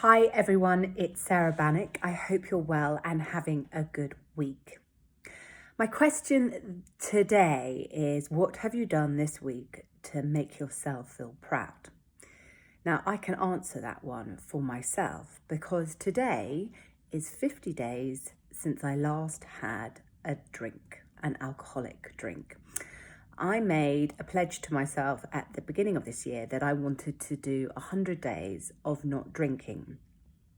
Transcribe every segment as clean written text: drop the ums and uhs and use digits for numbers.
Hi everyone, it's Sarah Bannock. I hope you're well and having a good week. My question today is, what have you done this week to make yourself feel proud? Now, I can answer that one for myself because today is 50 days since I last had a drink, an alcoholic drink. I made a pledge to myself at the beginning of this year that I wanted to do 100 days of not drinking.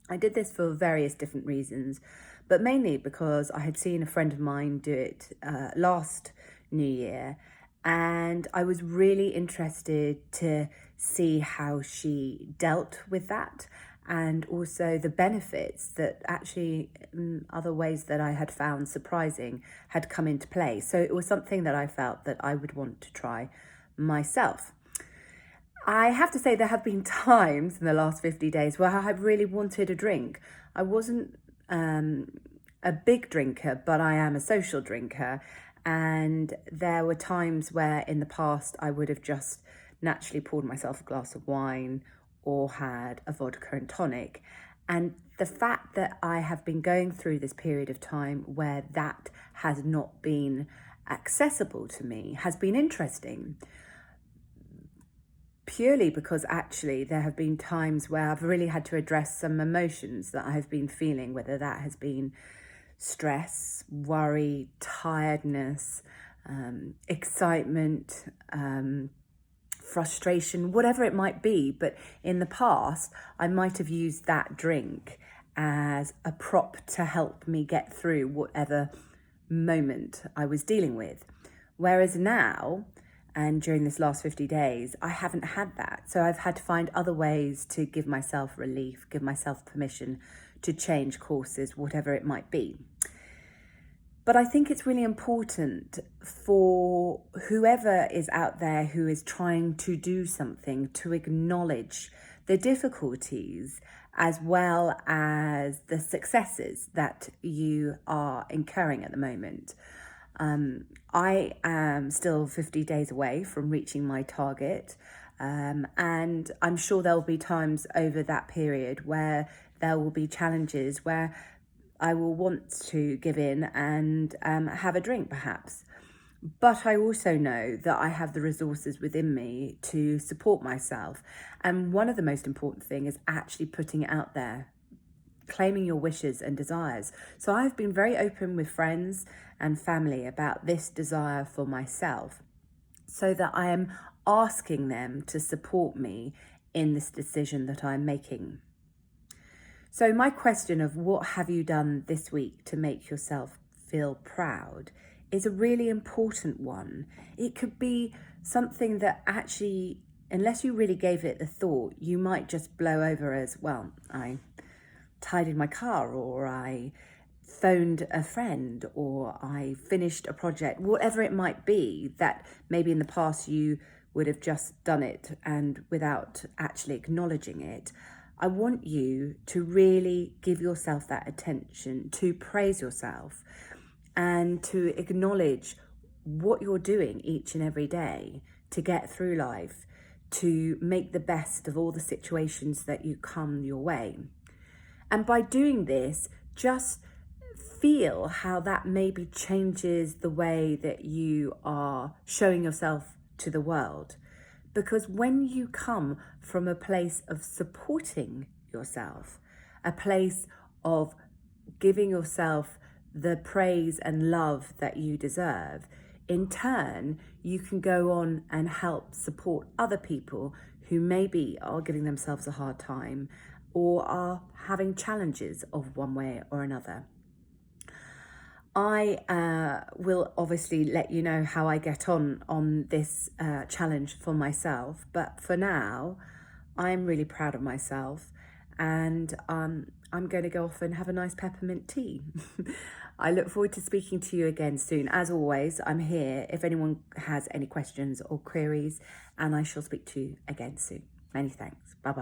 I did this for various different reasons, but mainly because I had seen a friend of mine do it last New Year, and I was really interested to see how she dealt with that, and also the benefits that actually other ways that I had found surprising had come into play. So it was something that I felt that I would want to try myself. I have to say there have been times in the last 50 days where I have really wanted a drink. I wasn't a big drinker, but I am a social drinker. And there were times where in the past I would have just naturally poured myself a glass of wine or had a vodka and tonic. And the fact that I have been going through this period of time where that has not been accessible to me has been interesting. Purely because actually there have been times where I've really had to address some emotions that I've been feeling, whether that has been stress, worry, tiredness, excitement, frustration, whatever it might be. But in the past, I might have used that drink as a prop to help me get through whatever moment I was dealing with. Whereas now, and during this last 50 days, I haven't had that. So I've had to find other ways to give myself relief, give myself permission to change courses, whatever it might be. But I think it's really important for whoever is out there who is trying to do something to acknowledge the difficulties as well as the successes that you are incurring at the moment. I am still 50 days away from reaching my target, and I'm sure there will be times over that period where there will be challenges where I will want to give in and have a drink perhaps. But I also know that I have the resources within me to support myself. And one of the most important things is actually putting it out there, claiming your wishes and desires. So I've been very open with friends and family about this desire for myself, so that I am asking them to support me in this decision that I'm making. So my question of what have you done this week to make yourself feel proud is a really important one. It could be something that actually, unless you really gave it the thought, you might just blow over as, well, I tidied my car, or I phoned a friend, or I finished a project, whatever it might be, that maybe in the past you would have just done it and without actually acknowledging it. I want you to really give yourself that attention, to praise yourself and to acknowledge what you're doing each and every day to get through life, to make the best of all the situations that you come your way. And by doing this, just feel how that maybe changes the way that you are showing yourself to the world. Because when you come from a place of supporting yourself, a place of giving yourself the praise and love that you deserve, in turn, you can go on and help support other people who maybe are giving themselves a hard time or are having challenges of one way or another. I will obviously let you know how I get on this challenge for myself, but for now, I'm really proud of myself, and I'm going to go off and have a nice peppermint tea. I look forward to speaking to you again soon. As always, I'm here if anyone has any questions or queries, and I shall speak to you again soon. Many thanks. Bye-bye.